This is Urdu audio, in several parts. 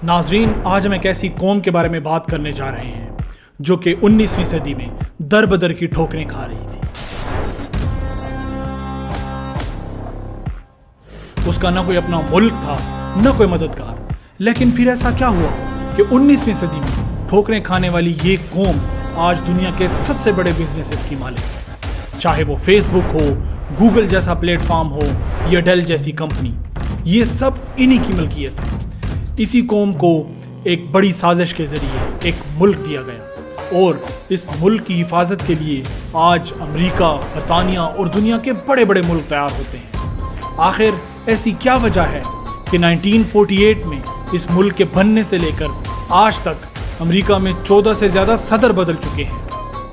ناظرین، آج ہم ایک ایسی قوم کے بارے میں بات کرنے جا رہے ہیں جو کہ 19ویں صدی میں در بدر کی ٹھوکریں کھا رہی تھی۔ اس کا نہ کوئی اپنا ملک تھا، نہ کوئی مددگار، لیکن پھر ایسا کیا ہوا کہ 19ویں صدی میں ٹھوکریں کھانے والی یہ قوم آج دنیا کے سب سے بڑے بزنسز کی مالک ہے۔ چاہے وہ فیس بک ہو، گوگل جیسا پلیٹ فارم ہو یا ڈیل جیسی کمپنی، یہ سب انہی کی ملکیت ہے۔ اسی قوم کو ایک بڑی سازش کے ذریعے ایک ملک دیا گیا، اور اس ملک کی حفاظت کے لیے آج امریکہ، برطانیہ اور دنیا کے بڑے بڑے ملک تیار ہوتے ہیں۔ آخر ایسی کیا وجہ ہے کہ 1948 میں اس ملک کے بننے سے لے کر آج تک امریکہ میں 14 سے زیادہ صدر بدل چکے ہیں،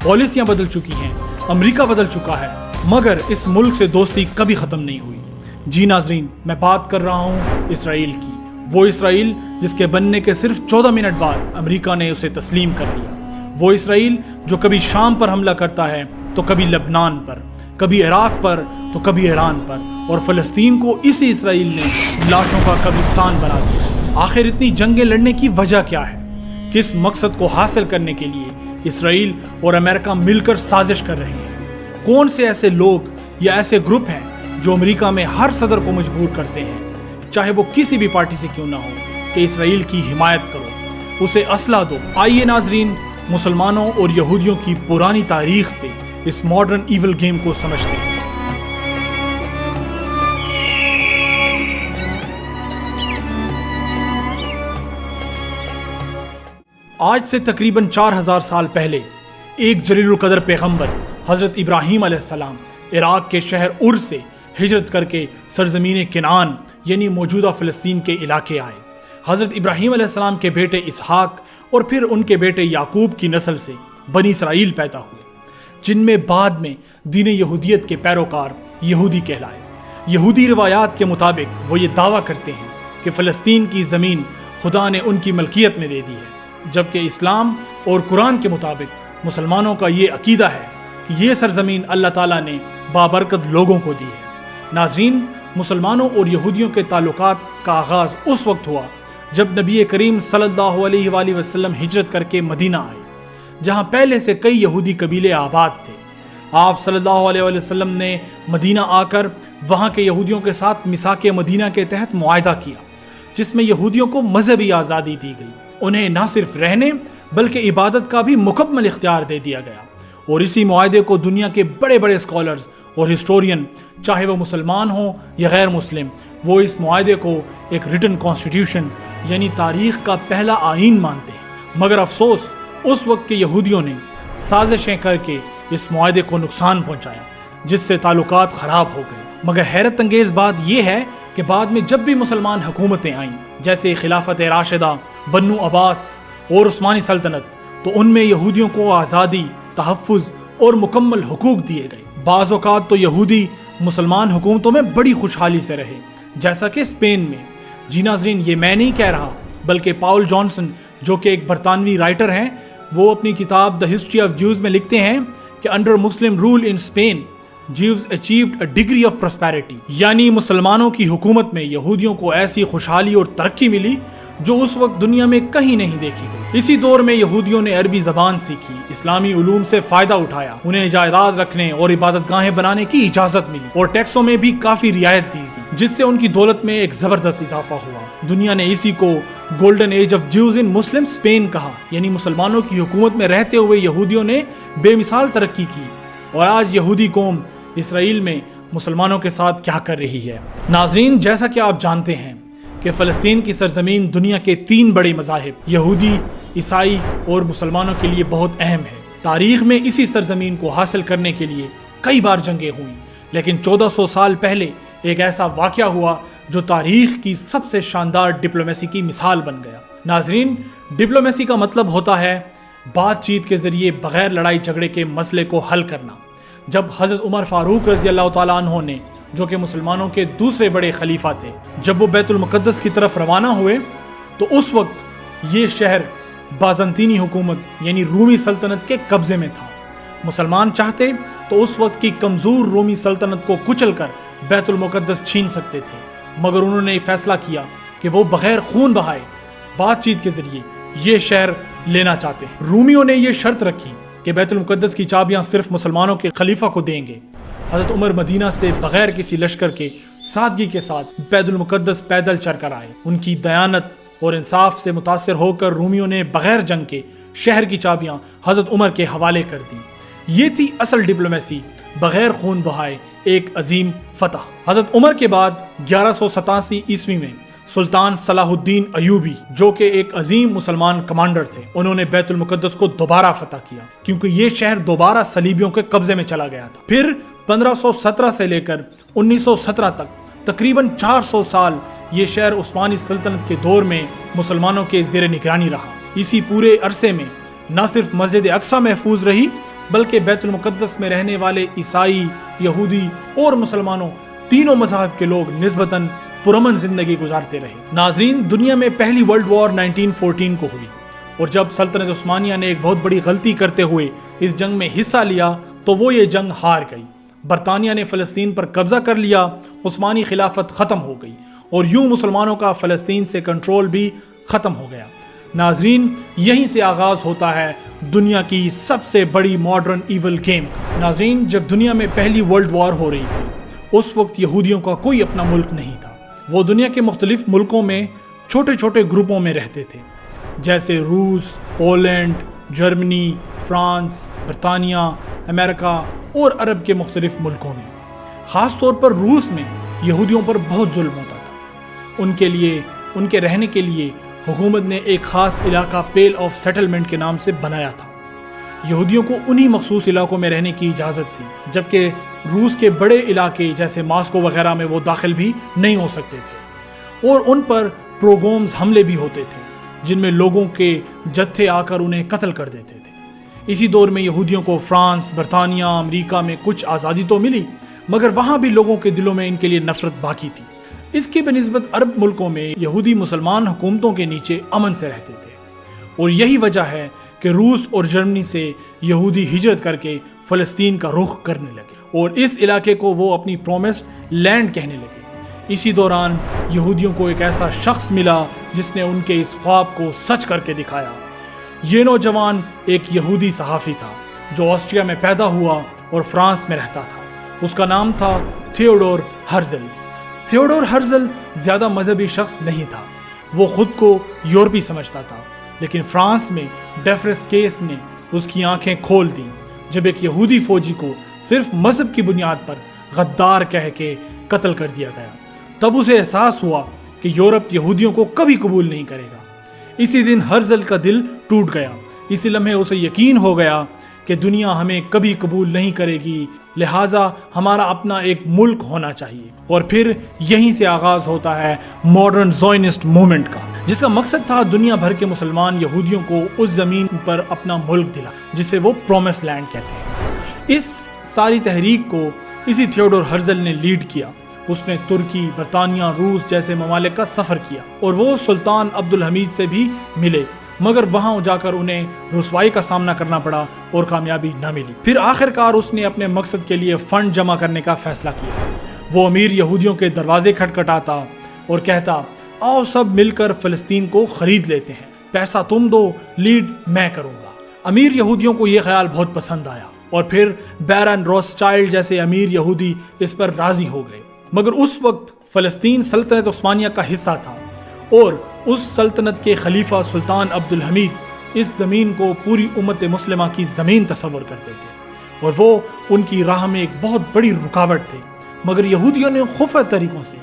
پالیسیاں بدل چکی ہیں، امریکہ بدل چکا ہے، مگر اس ملک سے دوستی کبھی ختم نہیں ہوئی۔ جی ناظرین، میں بات کر رہا ہوں اسرائیل کی، وہ اسرائیل جس کے بننے کے صرف 14 منٹ بعد امریکہ نے اسے تسلیم کر لیا۔ وہ اسرائیل جو کبھی شام پر حملہ کرتا ہے تو کبھی لبنان پر، کبھی عراق پر تو کبھی ایران پر، اور فلسطین کو اسی اسرائیل نے لاشوں کا قبرستان بنا دیا۔ آخر اتنی جنگیں لڑنے کی وجہ کیا ہے؟ کس مقصد کو حاصل کرنے کے لیے اسرائیل اور امریکہ مل کر سازش کر رہے ہیں؟ کون سے ایسے لوگ یا ایسے گروپ ہیں جو امریکہ میں ہر صدر کو مجبور کرتے ہیں، چاہے وہ کسی بھی پارٹی سے کیوں نہ ہو، کہ اسرائیل کی حمایت کرو، اسے اسلحہ دو؟ آئیے ناظرین، مسلمانوں اور یہودیوں کی پرانی تاریخ سے اس ماڈرن ایول گیم کو سمجھتے ہیں۔ آج سے تقریباً 4000 سال پہلے ایک جلیل القدر پیغمبر حضرت ابراہیم علیہ السلام عراق کے شہر ار سے ہجرت کر کے سرزمین کنعان یعنی موجودہ فلسطین کے علاقے آئے۔ حضرت ابراہیم علیہ السلام کے بیٹے اسحاق اور پھر ان کے بیٹے یعقوب کی نسل سے بنی اسرائیل پیدا ہوئے، جن میں بعد میں دین یہودیت کے پیروکار یہودی کہلائے۔ یہودی روایات کے مطابق وہ یہ دعویٰ کرتے ہیں کہ فلسطین کی زمین خدا نے ان کی ملکیت میں دے دی ہے، جبکہ اسلام اور قرآن کے مطابق مسلمانوں کا یہ عقیدہ ہے کہ یہ سرزمین اللہ تعالیٰ نے بابرکت لوگوں کو دی ہے۔ ناظرین، مسلمانوں اور یہودیوں کے تعلقات کا آغاز اس وقت ہوا جب نبی کریم صلی اللہ علیہ وآلہ وسلم ہجرت کر کے مدینہ آئے، جہاں پہلے سے کئی یہودی قبیلے آباد تھے۔ آپ صلی اللہ علیہ وآلہ وسلم نے مدینہ آ کر وہاں کے یہودیوں کے ساتھ میثاق مدینہ کے تحت معاہدہ کیا، جس میں یہودیوں کو مذہبی آزادی دی گئی، انہیں نہ صرف رہنے بلکہ عبادت کا بھی مکمل اختیار دے دیا گیا۔ اور اسی معاہدے کو دنیا کے بڑے بڑے اسکالرز اور ہسٹورین، چاہے وہ مسلمان ہوں یا غیر مسلم، وہ اس معاہدے کو ایک ریٹن کانسٹیٹیوشن یعنی تاریخ کا پہلا آئین مانتے ہیں۔ مگر افسوس، اس وقت کے یہودیوں نے سازشیں کر کے اس معاہدے کو نقصان پہنچایا، جس سے تعلقات خراب ہو گئے۔ مگر حیرت انگیز بات یہ ہے کہ بعد میں جب بھی مسلمان حکومتیں آئیں، جیسے خلافت راشدہ، بنو عباس اور عثمانی سلطنت، تو ان میں یہودیوں کو آزادی، تحفظ اور مکمل حقوق دیے گئے۔ بعض اوقات تو یہودی مسلمان حکومتوں میں بڑی خوشحالی سے رہے، جیسا کہ اسپین میں۔ جی ناظرین، یہ میں نہیں کہہ رہا، بلکہ پاول جانسن جو کہ ایک برطانوی رائٹر ہیں، وہ اپنی کتاب دی ہسٹری آف جیوز میں لکھتے ہیں کہ under Muslim rule in Spain Jews achieved a degree of prosperity, یعنی مسلمانوں کی حکومت میں یہودیوں کو ایسی خوشحالی اور ترقی ملی جو اس وقت دنیا میں کہیں نہیں دیکھی گئی۔ اسی دور میں یہودیوں نے عربی زبان سیکھی، اسلامی علوم سے فائدہ اٹھایا، انہیں جائیداد رکھنے اور عبادت گاہیں بنانے کی اجازت ملی، اور ٹیکسوں میں بھی کافی رعایت دی گئی، جس سے ان کی دولت میں ایک زبردست اضافہ ہوا۔ دنیا نے اسی کو golden age of Jews in Muslim Spain کہا، یعنی مسلمانوں کی حکومت میں رہتے ہوئے یہودیوں نے بے مثال ترقی کی۔ اور آج یہودی قوم اسرائیل میں مسلمانوں کے ساتھ کیا کر رہی ہے؟ ناظرین، جیسا کہ آپ جانتے ہیں کہ فلسطین کی سرزمین دنیا کے 3 بڑے مذاہب یہودی، عیسائی اور مسلمانوں کے لیے بہت اہم ہے۔ تاریخ میں اسی سرزمین کو حاصل کرنے کے لیے کئی بار جنگیں ہوئیں، لیکن 1400 سال پہلے ایک ایسا واقعہ ہوا جو تاریخ کی سب سے شاندار ڈپلومیسی کی مثال بن گیا۔ ناظرین، ڈپلومیسی کا مطلب ہوتا ہے بات چیت کے ذریعے بغیر لڑائی جھگڑے کے مسئلے کو حل کرنا۔ جب حضرت عمر فاروق رضی اللہ تعالیٰ عنہ نے، جو کہ مسلمانوں کے دوسرے بڑے خلیفہ تھے، جب وہ بیت المقدس کی طرف روانہ ہوئے تو اس وقت یہ شہر بازنطینی حکومت یعنی رومی سلطنت کے قبضے میں تھا۔ مسلمان چاہتے تو اس وقت کی کمزور رومی سلطنت کو کچل کر بیت المقدس چھین سکتے تھے، مگر انہوں نے فیصلہ کیا کہ وہ بغیر خون بہائے بات چیت کے ذریعے یہ شہر لینا چاہتے ہیں۔ رومیوں نے یہ شرط رکھی کہ بیت المقدس کی چابیاں صرف مسلمانوں کے خلیفہ کو دیں گے۔ حضرت عمر مدینہ سے بغیر کسی لشکر کے سادگی کے ساتھ بیت المقدس پیدل چل کر آئے۔ ان کی دیانت اور انصاف سے متاثر ہو کر رومیوں نے بغیر جنگ کے شہر کی چابیاں حضرت عمر کے حوالے کر دیں۔ یہ تھی اصل ڈپلومیسی، بغیر خون بہائے ایک عظیم فتح۔ حضرت عمر کے بعد 1187 عیسوی میں سلطان صلاح الدین ایوبی، جو کہ ایک عظیم مسلمان کمانڈر تھے، انہوں نے بیت المقدس کو دوبارہ فتح کیا، کیونکہ یہ شہر دوبارہ صلیبیوں کے قبضے میں چلا گیا تھا۔ پھر 1517 سے لے کر 1917 تک تقریباً 400 سال یہ شہر عثمانی سلطنت کے دور میں مسلمانوں کے زیر نگرانی رہا۔ اسی پورے عرصے میں نہ صرف مسجد اقصی محفوظ رہی، بلکہ بیت المقدس میں رہنے والے عیسائی، یہودی اور مسلمانوں تینوں مذاہب کے لوگ نسبتاً پرامن زندگی گزارتے رہے۔ ناظرین، دنیا میں پہلی ورلڈ وار 1914 کو ہوئی، اور جب سلطنت عثمانیہ نے ایک بہت بڑی غلطی کرتے ہوئے اس جنگ میں حصہ لیا تو وہ یہ جنگ ہار گئی۔ برطانیہ نے فلسطین پر قبضہ کر لیا، عثمانی خلافت ختم ہو گئی، اور یوں مسلمانوں کا فلسطین سے کنٹرول بھی ختم ہو گیا۔ ناظرین، یہیں سے آغاز ہوتا ہے دنیا کی سب سے بڑی ماڈرن ایول گیم کا۔ ناظرین، جب دنیا میں پہلی ورلڈ وار ہو رہی تھی، اس وقت یہودیوں کا کوئی اپنا ملک نہیں تھا۔ وہ دنیا کے مختلف ملکوں میں چھوٹے چھوٹے گروپوں میں رہتے تھے، جیسے روس، پولینڈ، جرمنی، فرانس، برطانیہ، امریکہ اور عرب کے مختلف ملکوں میں۔ خاص طور پر روس میں یہودیوں پر بہت ظلم ہوتا تھا۔ ان کے رہنے کے لیے حکومت نے ایک خاص علاقہ پیل آف سیٹلمنٹ کے نام سے بنایا تھا۔ یہودیوں کو انہی مخصوص علاقوں میں رہنے کی اجازت تھی، جبکہ روس کے بڑے علاقے جیسے ماسکو وغیرہ میں وہ داخل بھی نہیں ہو سکتے تھے، اور ان پر پروگرامز حملے بھی ہوتے تھے جن میں لوگوں کے جتھے آ کر انہیں قتل کر دیتے تھے۔ اسی دور میں یہودیوں کو فرانس، برطانیہ، امریکہ میں کچھ آزادی تو ملی، مگر وہاں بھی لوگوں کے دلوں میں ان کے لیے نفرت باقی تھی۔ اس کے بنسبت عرب ملکوں میں یہودی مسلمان حکومتوں کے نیچے امن سے رہتے تھے، اور یہی وجہ ہے کہ روس اور جرمنی سے یہودی ہجرت کر کے فلسطین کا رخ کرنے لگے، اور اس علاقے کو وہ اپنی پرومسڈ لینڈ کہنے لگے۔ اسی دوران یہودیوں کو ایک ایسا شخص ملا جس نے ان کے اس خواب کو سچ کر کے دکھایا۔ یہ نوجوان ایک یہودی صحافی تھا جو آسٹریا میں پیدا ہوا اور فرانس میں رہتا تھا۔ اس کا نام تھا تھیوڈور ہرزل۔ تھیوڈور ہرزل زیادہ مذہبی شخص نہیں تھا، وہ خود کو یورپی سمجھتا تھا، لیکن فرانس میں ڈیفرس کیس نے اس کی آنکھیں کھول دیں جب ایک یہودی فوجی کو صرف مذہب کی بنیاد پر غدار کہہ کے قتل کر دیا گیا۔ تب اسے احساس ہوا کہ یورپ یہودیوں کو کبھی قبول نہیں کرے گا۔ اسی دن ہرزل کا دل ٹوٹ گیا۔ اسی لمحے اسے یقین ہو گیا کہ دنیا ہمیں کبھی قبول نہیں کرے گی، لہٰذا ہمارا اپنا ایک ملک ہونا چاہیے۔ اور پھر یہیں سے آغاز ہوتا ہے ماڈرن زائنسٹ موومنٹ کا، جس کا مقصد تھا دنیا بھر کے مسلمان یہودیوں کو اس زمین پر اپنا ملک دلا جسے وہ پرومس لینڈ کہتے ہیں۔ اس ساری تحریک کو اسی تھیوڈور ہرزل نے لیڈ کیا۔ اس نے ترکی، برطانیہ، روس جیسے ممالک کا سفر کیا، اور وہ سلطان عبد الحمید سے بھی ملے، مگر وہاں جا کر انہیں رسوائی کا سامنا کرنا پڑا اور کامیابی نہ ملی۔ پھر آخرکار اس نے اپنے مقصد کے لیے فنڈ جمع کرنے کا فیصلہ کیا۔ وہ امیر یہودیوں کے دروازے کھٹکھٹاتا اور کہتا، آؤ سب مل کر فلسطین کو خرید لیتے ہیں، پیسہ تم دو، لیڈ میں کروں گا۔ امیر یہودیوں کو یہ خیال بہت پسند آیا، اور پھر بیرن روتھسچائلڈ جیسے امیر یہودی اس پر راضی ہو گئے۔ مگر اس وقت فلسطین سلطنت عثمانیہ کا حصہ تھا، اور اس سلطنت کے خلیفہ سلطان عبد الحمید اس زمین کو پوری امت مسلمہ کی زمین تصور کرتے تھے، اور وہ ان کی راہ میں ایک بہت بڑی رکاوٹ تھے۔ مگر یہودیوں نے خفیہ طریقوں سے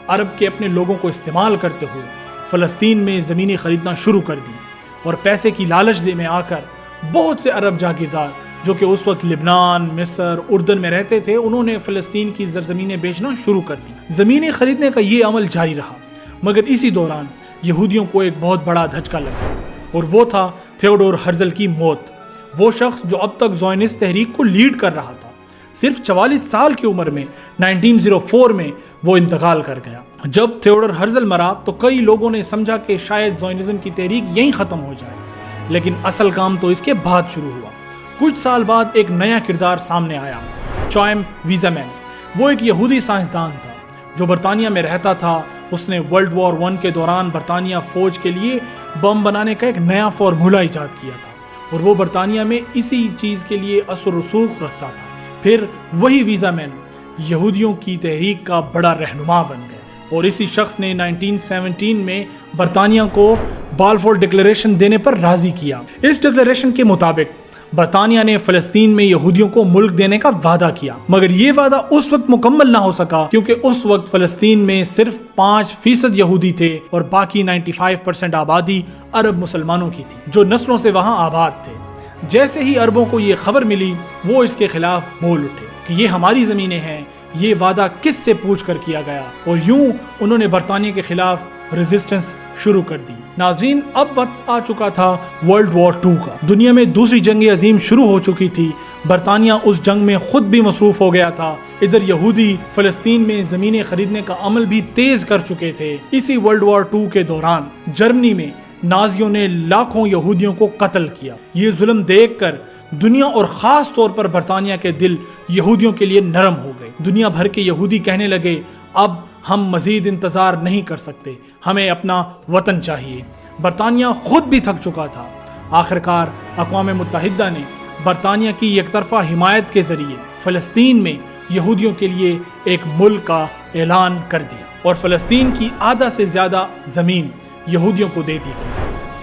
عرب کے اپنے لوگوں کو استعمال کرتے ہوئے فلسطین میں زمینیں خریدنا شروع کر دی، اور پیسے کی لالچ میں آ کر بہت سے عرب جاگیردار جو کہ اس وقت لبنان، مصر، اردن میں رہتے تھے، انہوں نے فلسطین کی زرزمینیں بیچنا شروع کر دی۔ زمینیں خریدنے کا یہ عمل جاری رہا، مگر اسی دوران یہودیوں کو ایک بہت بڑا دھچکا لگا، اور وہ تھا تھیوڈور ہرزل کی موت۔ وہ شخص جو اب تک زائنسٹ تحریک کو لیڈ کر رہا تھا، صرف 44 سال کی عمر میں 1904 میں وہ انتقال کر گیا۔ جب تھیوڈور ہرزل مرا تو کئی لوگوں نے سمجھا کہ شاید زائنزم کی تحریک یہیں ختم ہو جائے، لیکن اصل کام تو اس کے بعد شروع ہوا۔ کچھ سال بعد ایک نیا کردار سامنے آیا، چوائم ویزامین۔ وہ ایک یہودی سائنسدان تھا جو برطانیہ میں رہتا تھا۔ اس نے ورلڈ وار 1 کے دوران برطانیہ فوج کے لیے بم بنانے کا ایک نیا فارمولہ ایجاد کیا تھا اور وہ برطانیہ میں اسی چیز کے لیے اثر و رسوخ رکھتا تھا۔ پھر وہی ویزا مین یہودیوں کی تحریک کا بڑا رہنما بن گیا اور اسی شخص نے 1917 میں برطانیہ کو بالفور ڈکلیریشن دینے پر راضی کیا۔ اس ڈکلیریشن کے مطابق برطانیہ نے فلسطین میں یہودیوں کو ملک دینے کا وعدہ کیا، مگر یہ وعدہ اس وقت مکمل نہ ہو سکا کیونکہ اس وقت فلسطین میں صرف 5% یہودی تھے اور باقی 95% آبادی عرب مسلمانوں کی تھی جو نسلوں سے وہاں آباد تھے۔ جیسے ہی عربوں کو یہ خبر ملی وہ اس کے خلاف بول اٹھے کہ یہ ہماری زمینیں ہیں، یہ وعدہ کس سے پوچھ کر کیا گیا، اور یوں انہوں نے برطانیہ کے خلاف ریزسٹنس شروع کر دی۔ ناظرین، اب وقت آ چکا تھا ورلڈ وار 2 کا۔ دنیا میں دوسری جنگ عظیم شروع ہو چکی تھی، برطانیہ اس جنگ میں خود بھی مصروف ہو گیا تھا، ادھر یہودی فلسطین میں زمینیں خریدنے کا عمل بھی تیز کر چکے تھے۔ اسی ورلڈ وار 2 کے دوران جرمنی میں نازیوں نے لاکھوں یہودیوں کو قتل کیا۔ یہ ظلم دیکھ کر دنیا اور خاص طور پر برطانیہ کے دل یہودیوں کے لیے نرم ہو گئے۔ دنیا بھر کے یہودی کہنے لگے اب ہم مزید انتظار نہیں کر سکتے، ہمیں اپنا وطن چاہیے۔ برطانیہ خود بھی تھک چکا تھا۔ آخرکار اقوام متحدہ نے برطانیہ کی یک طرفہ حمایت کے ذریعے فلسطین میں یہودیوں کے لیے ایک ملک کا اعلان کر دیا اور فلسطین کی آدھا سے زیادہ زمین یہودیوں کو دے دی گئی۔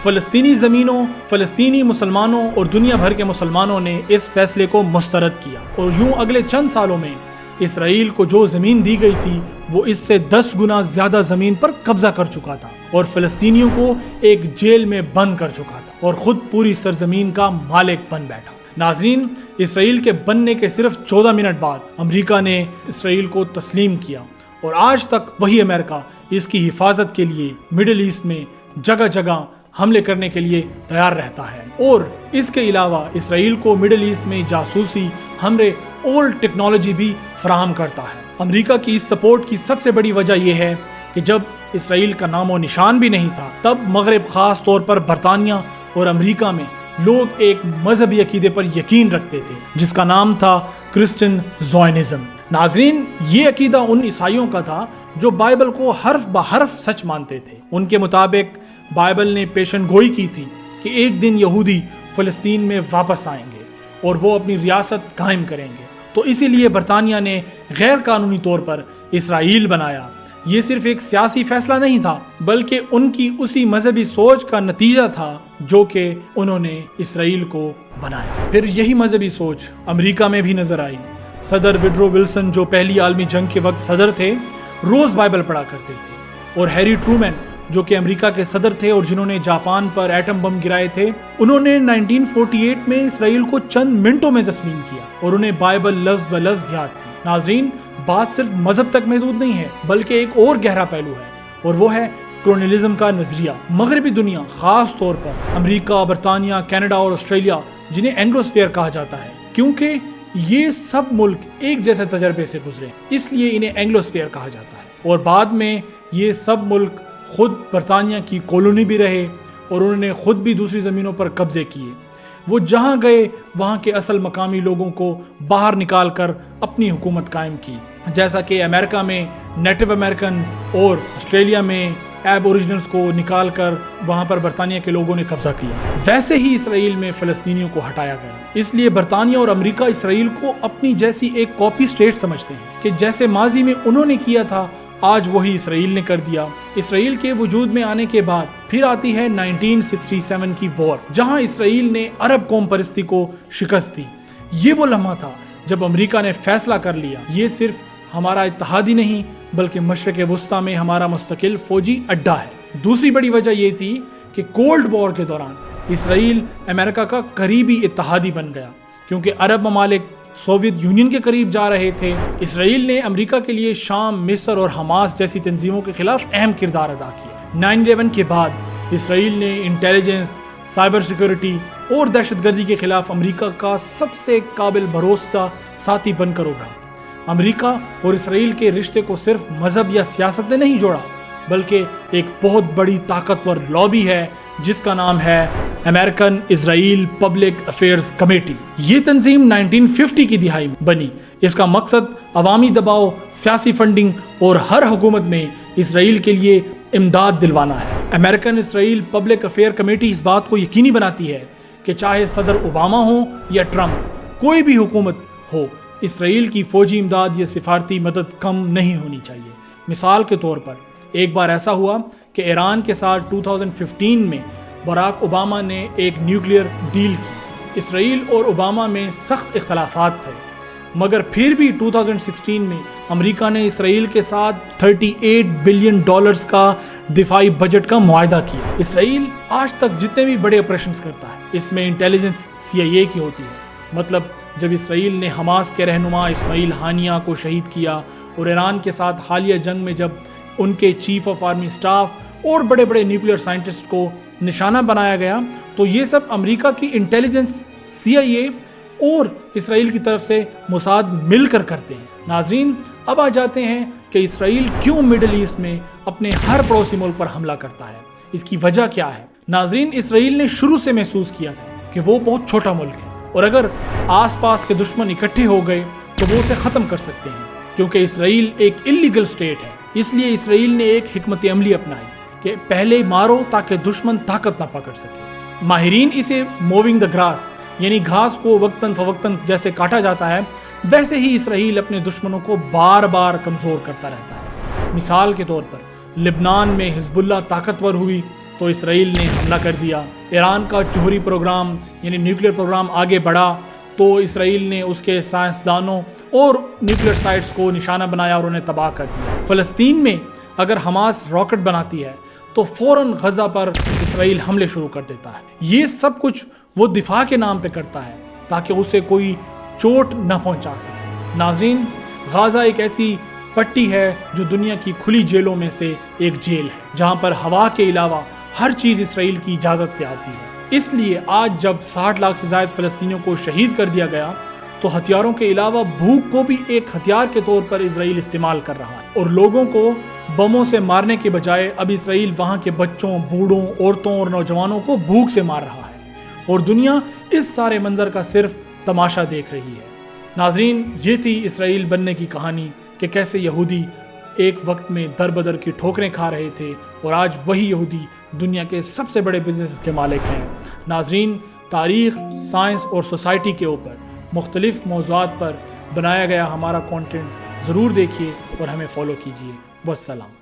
فلسطینی زمینوں، فلسطینی مسلمانوں اور دنیا بھر کے مسلمانوں نے اس فیصلے کو مسترد کیا اور یوں اگلے چند سالوں میں اسرائیل کو جو زمین دی گئی تھی وہ اس سے 10 گنا زیادہ زمین پر قبضہ کر چکا تھا اور فلسطینیوں کو ایک جیل میں بند کر چکا تھا اور خود پوری سرزمین کا مالک بن بیٹھا۔ ناظرین، اسرائیل کے بننے کے صرف 14 منٹ بعد امریکہ نے اسرائیل کو تسلیم کیا اور آج تک وہی امریکہ اس کی حفاظت کے لیے مڈل ایسٹ میں جگہ جگہ حملے کرنے کے لیے تیار رہتا ہے، اور اس کے علاوہ اسرائیل کو مڈل ایسٹ میں جاسوسی حملے اور ٹیکنالوجی بھی فراہم کرتا ہے۔ امریکہ کی اس سپورٹ کی سب سے بڑی وجہ یہ ہے کہ جب اسرائیل کا نام و نشان بھی نہیں تھا تب مغرب، خاص طور پر برطانیہ اور امریکہ میں لوگ ایک مذہبی عقیدے پر یقین رکھتے تھے جس کا نام تھا کرسچن زائنزم۔ ناظرین، یہ عقیدہ ان عیسائیوں کا تھا جو بائبل کو حرف بحرف سچ مانتے تھے۔ ان کے مطابق بائبل نے پیشن گوئی کی تھی کہ ایک دن یہودی فلسطین میں واپس آئیں گے اور وہ اپنی ریاست قائم کریں گے، تو اسی لیے برطانیہ نے غیر قانونی طور پر اسرائیل بنایا۔ یہ صرف ایک سیاسی فیصلہ نہیں تھا بلکہ ان کی اسی مذہبی سوچ کا نتیجہ تھا جو کہ انہوں نے اسرائیل کو بنایا۔ پھر یہی مذہبی سوچ امریکہ میں بھی نظر آئی۔ صدر وڈرو ولسن جو پہلی عالمی جنگ کے وقت صدر تھے روز بائبل پڑھا کرتے تھے، اور ہیری ٹرومین جو کہ امریکہ کے صدر تھے اور جنہوں نے جاپان پر ایٹم بم گرائے تھے، انہوں نے 1948 میں اسرائیل کو چند منٹوں میں تسلیم کیا اور انہیں بائبل لفظ بلفظ یاد تھی۔ ناظرین، بات صرف مذہب تک محدود نہیں ہے بلکہ ایک اور گہرا پہلو ہے اور وہ ہے کولونیلزم کا نظریہ۔ مغربی دنیا، خاص طور پر امریکہ، برطانیہ، کینیڈا اور آسٹریلیا، جنہیں اینگلوسفیئر کہا جاتا ہے کیونکہ یہ سب ملک ایک جیسے تجربے سے گزرے اس لیے انہیں اینگلوسفیئر کہا جاتا ہے، اور بعد میں یہ سب ملک خود برطانیہ کی کالونی بھی رہے اور انہوں نے خود بھی دوسری زمینوں پر قبضے کیے۔ وہ جہاں گئے وہاں کے اصل مقامی لوگوں کو باہر نکال کر اپنی حکومت قائم کی، جیسا کہ امریکہ میں نیٹو امریکنز اور آسٹریلیا میں ایب اوریجنلز کو نکال کر وہاں پر برطانیہ کے لوگوں نے قبضہ کیا۔ ویسے ہی اسرائیل میں فلسطینیوں کو ہٹایا گیا۔ اس لیے برطانیہ اور امریکہ اسرائیل کو اپنی جیسی ایک کاپی اسٹیٹ سمجھتے ہیں کہ جیسے ماضی میں انہوں نے کیا تھا آج وہی اسرائیل نے کر دیا۔ اسرائیل کے وجود میں آنے کے بعد پھر آتی ہے 1967 کی وار، جہاں اسرائیل نے عرب قوم پرستی کو شکست دی۔ یہ وہ لمحہ تھا جب امریکہ نے فیصلہ کر لیا یہ صرف ہمارا اتحادی نہیں بلکہ مشرق وسطیٰ میں ہمارا مستقل فوجی اڈا ہے۔ دوسری بڑی وجہ یہ تھی کہ کولڈ وار کے دوران اسرائیل امریکہ کا قریبی اتحادی بن گیا کیونکہ عرب ممالک سوویت یونین کے قریب جا رہے تھے۔ اسرائیل نے امریکہ کے لیے شام، مصر اور حماس جیسی تنظیموں کے خلاف اہم کردار ادا کیا۔ 9/11 کے بعد اسرائیل نے انٹیلیجنس، سائبر سیکورٹی اور دہشت گردی کے خلاف امریکہ کا سب سے قابل بھروسہ ساتھی بن کر ابھرا۔ امریکہ اور اسرائیل کے رشتے کو صرف مذہب یا سیاست نے نہیں جوڑا بلکہ ایک بہت بڑی طاقتور لابی ہے جس کا نام ہے امریکن اسرائیل پبلک افیئرز کمیٹی۔ یہ تنظیم 1950 کی دہائی میں بنی۔ اس کا مقصد عوامی دباؤ، سیاسی فنڈنگ اور ہر حکومت میں اسرائیل کے لیے امداد دلوانا ہے۔ امریکن اسرائیل پبلک افیئر کمیٹی اس بات کو یقینی بناتی ہے کہ چاہے صدر اوباما ہو یا ٹرمپ، کوئی بھی حکومت ہو، اسرائیل کی فوجی امداد یا سفارتی مدد کم نہیں ہونی چاہیے۔ مثال کے طور پر ایک بار ایسا ہوا کہ ایران کے ساتھ 2015 میں براک اوباما نے ایک نیوکلیئر ڈیل کی۔ اسرائیل اور اوباما میں سخت اختلافات تھے، مگر پھر بھی 2016 میں امریکہ نے اسرائیل کے ساتھ $38 بلین کا دفاعی بجٹ کا معاہدہ کیا۔ اسرائیل آج تک جتنے بھی بڑے آپریشنز کرتا ہے، اس میں انٹیلیجنس CIA کی ہوتی ہے۔ مطلب جب اسرائیل نے حماس کے رہنما اسماعیل ہانیہ کو شہید کیا اور ایران کے ساتھ حالیہ جنگ میں جب ان کے چیف آف آرمی سٹاف اور بڑے بڑے نیوکلیئر سائنٹسٹ کو نشانہ بنایا گیا، تو یہ سب امریکہ کی انٹیلیجنس CIA اور اسرائیل کی طرف سے موساد مل کر کرتے ہیں۔ ناظرین، اب آ جاتے ہیں کہ اسرائیل کیوں مڈل ایسٹ میں اپنے ہر پڑوسی ملک پر حملہ کرتا ہے، اس کی وجہ کیا ہے؟ ناظرین، اسرائیل نے شروع سے محسوس کیا تھا کہ وہ بہت چھوٹا ملک ہے اور اگر آس پاس کے دشمن اکٹھے ہو گئے تو وہ اسے ختم کر سکتے ہیں، کیونکہ اسرائیل ایک انلیگل اسٹیٹ ہے۔ اس لیے اسرائیل نے ایک حکمت عملی اپنائی کہ پہلے مارو تاکہ دشمن طاقت نہ پکڑ سکے۔ ماہرین اسے موونگ دا گراس، یعنی گھاس کو وقتاً فوقتاً جیسے کاٹا جاتا ہے، ویسے ہی اسرائیل اپنے دشمنوں کو بار بار کمزور کرتا رہتا ہے۔ مثال کے طور پر لبنان میں حزب اللہ طاقتور ہوئی تو اسرائیل نے حملہ کر دیا۔ ایران کا جوہری پروگرام یعنی نیوکلیئر پروگرام آگے بڑھا تو اسرائیل نے اس کے سائنسدانوں اور نیوکلیئر سائٹس کو نشانہ بنایا اور انہیں تباہ کر دیا۔ فلسطین میں اگر حماس راکٹ بناتی ہے تو فوراً غزہ پر اسرائیل حملے شروع کر دیتا ہے۔ یہ سب کچھ وہ دفاع کے نام پہ کرتا ہے تاکہ اسے کوئی چوٹ نہ پہنچا سکے۔ ناظرین، غزہ ایک ایسی پٹی ہے جو دنیا کی کھلی جیلوں میں سے ایک جیل ہے، جہاں پر ہوا کے علاوہ ہر چیز اسرائیل کی اجازت سے آتی ہے۔ اس لیے آج جب 60 لاکھ سے زائد فلسطینیوں کو شہید کر دیا گیا تو ہتھیاروں کے علاوہ بھوک کو بھی ایک ہتھیار کے طور پر اسرائیل استعمال کر رہا ہے، اور لوگوں کو بموں سے مارنے کے بجائے اب اسرائیل وہاں کے بچوں، بوڑھوں، عورتوں اور نوجوانوں کو بھوک سے مار رہا ہے، اور دنیا اس سارے منظر کا صرف تماشا دیکھ رہی ہے۔ ناظرین، یہ تھی اسرائیل بننے کی کہانی کہ کیسے یہودی ایک وقت میں در بدر کی ٹھوکریں کھا رہے تھے اور آج وہی یہودی دنیا کے سب سے بڑے بزنس کے مالک ہیں۔ ناظرین، تاریخ، سائنس اور سوسائٹی کے اوپر مختلف موضوعات پر بنایا گیا ہمارا کانٹینٹ ضرور دیکھیے اور ہمیں فالو کیجیے۔ والسلام۔